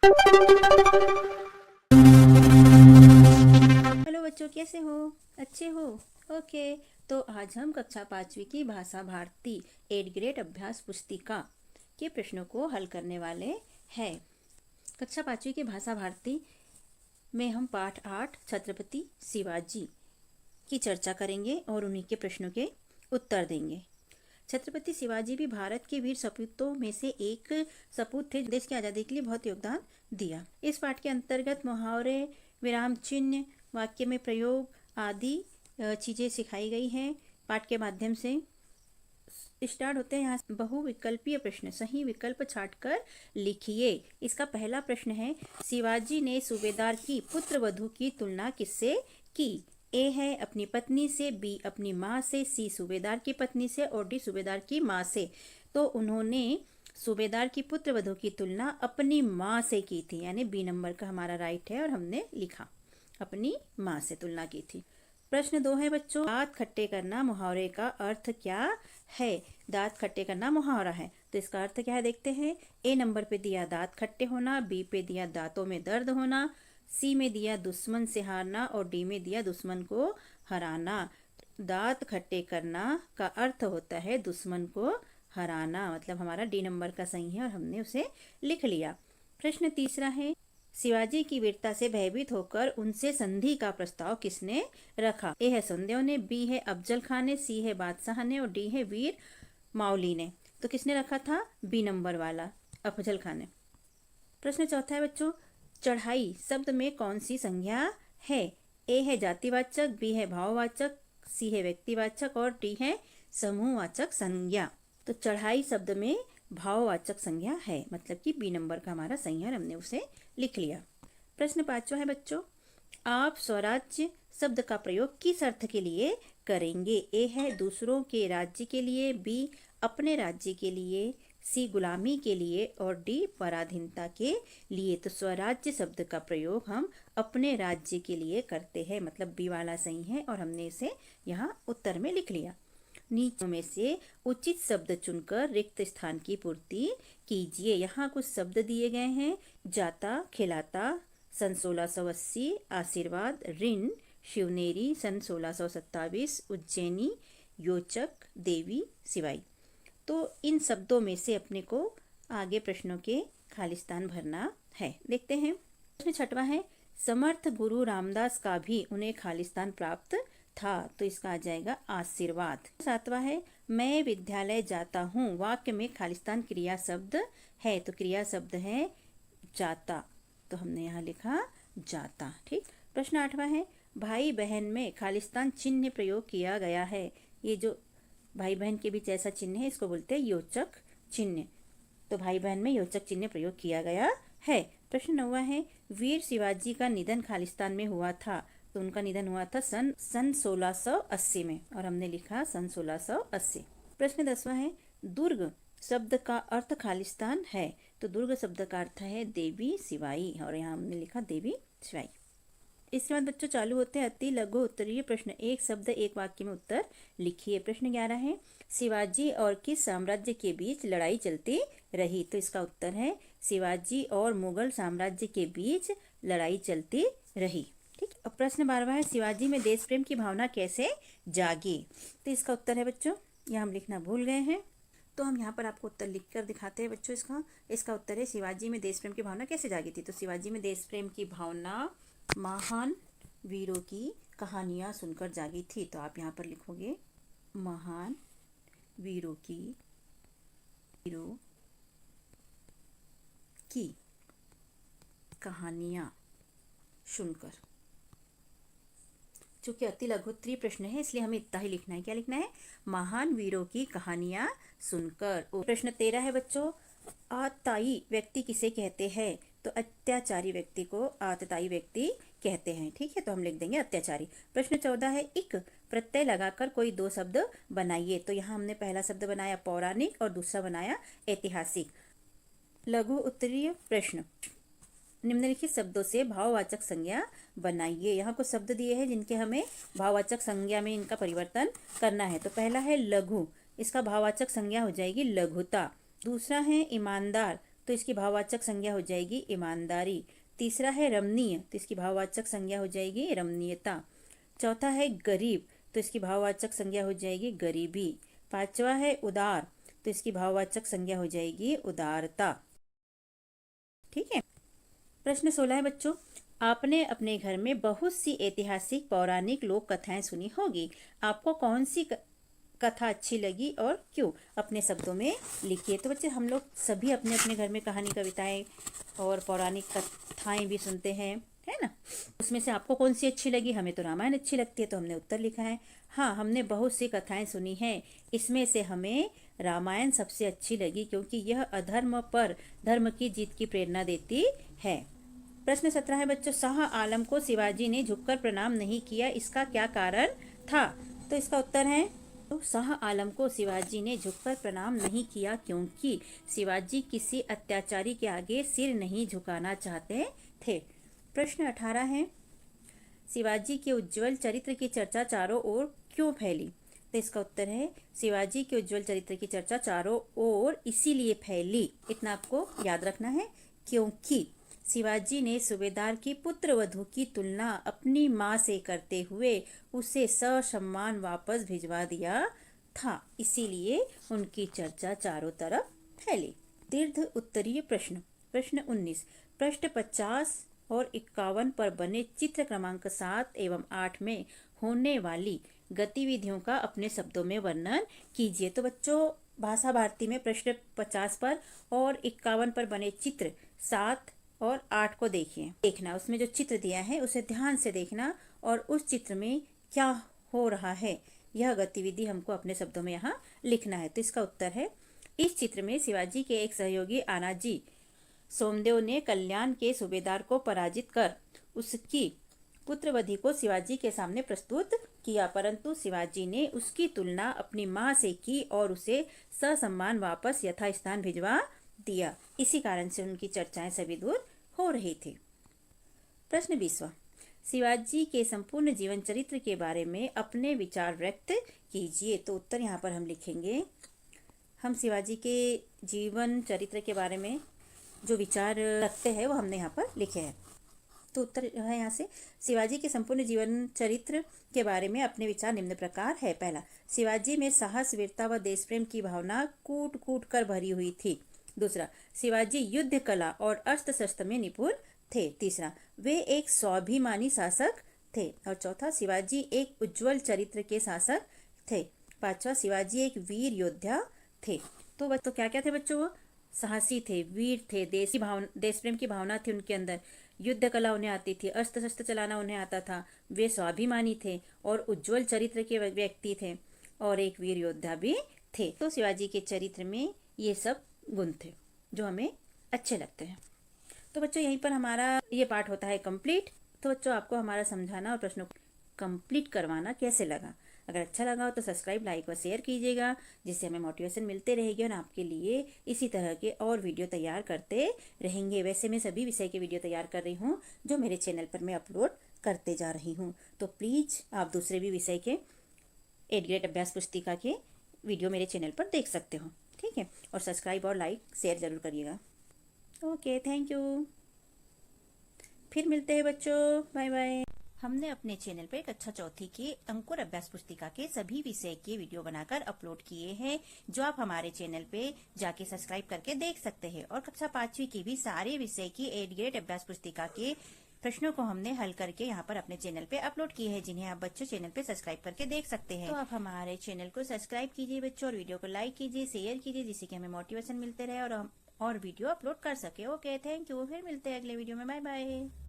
Hello बच्चों, कैसे हो? अच्छे हो? ओके। तो आज हम कक्षा 5वीं की भाषा भारती 8th ग्रेड अभ्यास पुस्तिका के प्रश्नों को हल करने वाले हैं। कक्षा 5वीं की भाषा भारती में हम पाठ 8 छत्रपति शिवाजी की चर्चा करेंगे और उन्हीं के प्रश्नों के उत्तर देंगे। छत्रपति शिवाजी भी भारत के वीर सपूतों में से एक सपूत थे, देश की आज़ादी के लिए बहुत योगदान दिया। इस पाठ के अंतर्गत मुहावरे, विराम चिन्ह, वाक्य में प्रयोग आदि चीज़ें सिखाई गई हैं। पाठ के माध्यम से स्टार्ट होते हैं। यहाँ बहुविकल्पीय प्रश्न, सही विकल्प छांटकर लिखिए। इसका पहला प्रश्न है, शिवाजी ने सूबेदार की पुत्र वधू की तुलना किससे की? ए है अपनी पत्नी से, बी अपनी माँ से, सी सूबेदार की पत्नी से और डी सूबेदार की माँ से। तो उन्होंने सूबेदार की पुत्र वधू की तुलना अपनी माँ से की थी, यानी बी नंबर का हमारा राइट है और हमने लिखा अपनी माँ से तुलना की थी। प्रश्न 2 है बच्चों, दांत खट्टे करना मुहावरे का अर्थ क्या है? दांत खट्टे करना मुहावरा है, तो इसका अर्थ क्या है देखते हैं। ए नंबर पे दिया दांत खट्टे होना, बी पे दिया दांतों में दर्द होना, सी में दिया दुश्मन से हारना और डी में दिया दुश्मन को हराना। दांत खट्टे करना का अर्थ होता है दुश्मन को हराना, मतलब हमारा डी नंबर का सही है और हमने उसे लिख लिया। प्रश्न 3 है, शिवाजी की वीरता से भयभीत होकर उनसे संधि का प्रस्ताव किसने रखा? ए है सुखदेव ने, बी है अफजल खान ने, सी है बादशाह ने और डी है वीर मावली ने। तो किसने रखा था? बी नंबर वाला अफजल खान ने। प्रश्न 4 है बच्चों, चढ़ाई शब्द में कौन सी संज्ञा है? ए है जातिवाचक, बी है भाववाचक, सी है व्यक्तिवाचक और डी है समूहवाचक संज्ञा। तो चढ़ाई शब्द में भाववाचक संज्ञा है, मतलब कि बी नंबर का हमारा सही है, हमने उसे लिख लिया। प्रश्न 5 है बच्चों, आप स्वराज्य शब्द का प्रयोग किस अर्थ के लिए करेंगे? ए है दूसरों के राज्य के लिए, बी अपने राज्य के लिए, सी गुलामी के लिए और डी पराधीनता के लिए। तो स्वराज्य शब्द का प्रयोग हम अपने राज्य के लिए करते हैं, मतलब बी वाला सही है और हमने इसे यहाँ उत्तर में लिख लिया। नीचे में से उचित शब्द चुनकर रिक्त स्थान की पूर्ति कीजिए। यहाँ कुछ शब्द दिए गए हैं, जाता, खिलाता, सन 1680, आशीर्वाद, ऋण, शिवनेरी, सन 1627, उज्जैनी, योचक, देवी, सिवाई। तो इन शब्दों में से अपने को आगे प्रश्नों के खालिस्तान भरना है। देखते हैं। प्रश्न 6 है, समर्थ गुरु रामदास का भी उन्हें खालिस्तान प्राप्त था, तो इसका आ जाएगा आशीर्वाद। 7 है, मैं विद्यालय जाता हूँ, वाक्य में खालिस्तान क्रिया शब्द है, तो क्रिया शब्द है जाता, तो हमने यहाँ लिखा जाता। ठीक। प्रश्न 8 है, भाई बहन में खालिस्तान चिन्ह प्रयोग किया गया है। ये जो भाई बहन के बीच ऐसा चिन्ह है, इसको बोलते हैं योचक चिन्ह। तो भाई बहन में योचक चिन्ह प्रयोग किया गया है। प्रश्न 9 है, वीर शिवाजी का निधन खालिस्तान में हुआ था, तो उनका निधन हुआ था सन 1680 में और हमने लिखा सन 1680। प्रश्न 10 है, दुर्ग शब्द का अर्थ खालिस्तान है, तो दुर्ग शब्द का अर्थ है देवी सिवाई और यहाँ हमने लिखा देवी सिवाई। इसके बाद बच्चों चालू होते हैं अति लघु उत्तरीय प्रश्न, एक शब्द एक वाक्य में उत्तर लिखिए। प्रश्न 11 है, शिवाजी और किस साम्राज्य के बीच लड़ाई चलती रही? तो इसका उत्तर है शिवाजी और मुगल साम्राज्य के बीच लड़ाई चलती रही। ठीक। अब प्रश्न 12 है, शिवाजी में देश प्रेम की भावना कैसे जागी? तो इसका उत्तर है बच्चों, यह हम लिखना भूल गए हैं, तो हम यहाँ पर आपको उत्तर लिखकर दिखाते हैं बच्चों। इसका उत्तर है शिवाजी में देश प्रेम की भावना कैसे जागी थी? तो शिवाजी में देश प्रेम की भावना महान वीरों की कहानियाँ सुनकर जागी थी, तो आप यहाँ पर लिखोगे महान वीरों की कहानियाँ सुनकर। चूंकि अति लघुत्तरीय प्रश्न है इसलिए हमें इतना ही लिखना है। क्या लिखना है? महान वीरों की कहानियाँ सुनकर। प्रश्न 13 है बच्चों, आतताई व्यक्ति किसे कहते हैं? तो अत्याचारी व्यक्ति को आतताई व्यक्ति कहते हैं। ठीक है, तो हम लिख देंगे अत्याचारी। प्रश्न 14 है, इक प्रत्यय लगाकर कोई दो शब्द बनाइए। तो यहाँ हमने पहला शब्द बनाया पौराणिक और दूसरा बनाया ऐतिहासिक। लघु उत्तरीय प्रश्न, निम्नलिखित शब्दों से भाववाचक संज्ञा बनाइए। यहाँ कुछ शब्द दिए हैं जिनके हमें भाववाचक संज्ञा में इनका परिवर्तन करना है। तो पहला है लघु, इसका भाववाचक संज्ञा हो जाएगी लघुता। दूसरा है ईमानदार, तो इसकी भाववाचक संज्ञा हो जाएगी ईमानदारी। तीसरा है रमणीय, तो इसकी भाववाचक संज्ञा हो जाएगी रमणीयता। चौथा है गरीब, तो इसकी भाववाचक संज्ञा हो जाएगी गरीबी। पांचवा है उदार, तो इसकी भाववाचक संज्ञा हो जाएगी उदारता। ठीक है। प्रश्न 16 है बच्चों, आपने अपने घर में बहुत सी ऐतिहासिक पौराणिक लोक कथाएं सुनी होगी। आपको कौन सी कथा अच्छी लगी और क्यों? अपने शब्दों में लिखिए। तो बच्चे हम लोग सभी अपने अपने घर में कहानी, कविताएं और पौराणिक कथाएं भी सुनते हैं, है ना। उसमें से आपको कौन सी अच्छी लगी? हमें तो रामायण अच्छी लगती है, तो हमने उत्तर लिखा है। हाँ, हमने बहुत सी कथाएं सुनी हैं, इसमें से हमें रामायण सबसे अच्छी लगी क्योंकि यह अधर्म पर धर्म की जीत की प्रेरणा देती है। प्रश्न 17 है बच्चों, शाह आलम को शिवाजी ने झुककर प्रणाम नहीं किया, इसका क्या कारण था? तो इसका उत्तर है, तो शाह आलम को शिवाजी ने झुककर प्रणाम नहीं किया क्योंकि शिवाजी किसी अत्याचारी के आगे सिर नहीं झुकाना चाहते थे। प्रश्न 18 है, शिवाजी के उज्जवल चरित्र की चर्चा चारों ओर क्यों फैली? तो इसका उत्तर है, शिवाजी के उज्जवल चरित्र की चर्चा चारों ओर इसीलिए फैली, इतना आपको याद रखना है, क्योंकि शिवाजी ने सूबेदार की पुत्रवधू की तुलना अपनी मां से करते हुए उसे ससम्मान वापस भिजवा दिया था, इसीलिए उनकी चर्चा चारों तरफ फैली। दीर्घ उत्तरीय प्रश्न। प्रश्न 19, पृष्ठ 50 और 51 पर बने चित्र क्रमांक 7 एवं 8 में होने वाली गतिविधियों का अपने शब्दों में वर्णन कीजिए। तो बच्चों, भाषा भारती में पृष्ठ 50 पर और 51 पर बने चित्र 7 और 8 को देखना, उसमें जो चित्र दिया है उसे ध्यान से देखना और उस चित्र में क्या हो रहा है यह गतिविधि हमको अपने शब्दों में यहाँ लिखना है। तो इसका उत्तर है, इस चित्र में शिवाजी के एक सहयोगी आनाजी सोमदेव ने कल्याण के सूबेदार को पराजित कर उसकी पुत्रवधि को शिवाजी के सामने प्रस्तुत किया, परंतु शिवाजी ने उसकी तुलना अपनी मां से की और उसे ससम्मान वापस यथास्थान भिजवा दिया। इसी कारण से उनकी चर्चाएं सभी दूर हो रही थी। प्रश्न 20वां, शिवाजी के संपूर्ण जीवन चरित्र के बारे में अपने विचार व्यक्त कीजिए। तो उत्तर यहाँ पर हम लिखेंगे, हम शिवाजी के जीवन चरित्र के बारे में जो विचार रखते हैं वो हमने यहाँ पर लिखे हैं। तो उत्तर है यहाँ से, शिवाजी के संपूर्ण जीवन चरित्र के बारे में अपने विचार निम्न प्रकार है। पहला, शिवाजी में साहस, वीरता व देश प्रेम की भावना कूट कूट कर भरी हुई थी। दूसरा, शिवाजी युद्ध कला और अस्त्र शस्त्र में निपुण थे। तीसरा, वे एक स्वाभिमानी शासक थे। और चौथा, शिवाजी एक उज्जवल चरित्र के शासक थे। पांचवा, शिवाजी एक वीर योद्धा थे। तो क्या क्या थे बच्चों? वो साहसी थे, वीर थे, देश प्रेम की भावना थी उनके अंदर, युद्ध कला उन्हें आती थी, अस्त्र शस्त्र चलाना उन्हें आता था, वे स्वाभिमानी थे और उज्जवल चरित्र के व्यक्ति थे और एक वीर योद्धा भी थे। तो शिवाजी के चरित्र में ये सब गुण थे जो हमें अच्छे लगते हैं। तो बच्चों, यहीं पर हमारा ये पार्ट होता है कंप्लीट। तो बच्चों, आपको हमारा समझाना और प्रश्नों को कंप्लीट करवाना कैसे लगा? अगर अच्छा लगा हो तो सब्सक्राइब, लाइक व शेयर कीजिएगा, जिससे हमें मोटिवेशन मिलते रहेगी और आपके लिए इसी तरह के और वीडियो तैयार करते रहेंगे। वैसे मैं सभी विषय के वीडियो तैयार कर रही हूँ जो मेरे चैनल पर मैं अपलोड करते जा रही हूँ। तो प्लीज़ आप दूसरे भी विषय के 8th ग्रेड अभ्यास पुस्तिका के वीडियो मेरे चैनल पर देख सकते हो। ठीक है, और सब्सक्राइब और लाइक शेयर ज़रूर करिएगा। Okay, thank you. फिर मिलते हैं बच्चों, बाय बाय। हमने अपने चैनल पर कक्षा चौथी के अंकुर अभ्यास पुस्तिका के सभी विषय के वीडियो बनाकर अपलोड किए हैं, जो आप हमारे चैनल पे जाके सब्सक्राइब करके देख सकते हैं। और कक्षा 5वीं की भी सारे विषय की 8th ग्रेड अभ्यास पुस्तिका के प्रश्नों को हमने हल करके यहाँ पर अपने चैनल पे अपलोड किए हैं, जिन्हें आप बच्चों चैनल पे सब्सक्राइब करके देख सकते हैं। तो आप हमारे चैनल को सब्सक्राइब कीजिए बच्चों, और वीडियो को लाइक कीजिए, शेयर कीजिए, जिससे कि हमें मोटिवेशन मिलते रहे और हम और वीडियो अपलोड कर सके। Okay, thank you. फिर मिलते हैं अगले वीडियो में। Bye bye.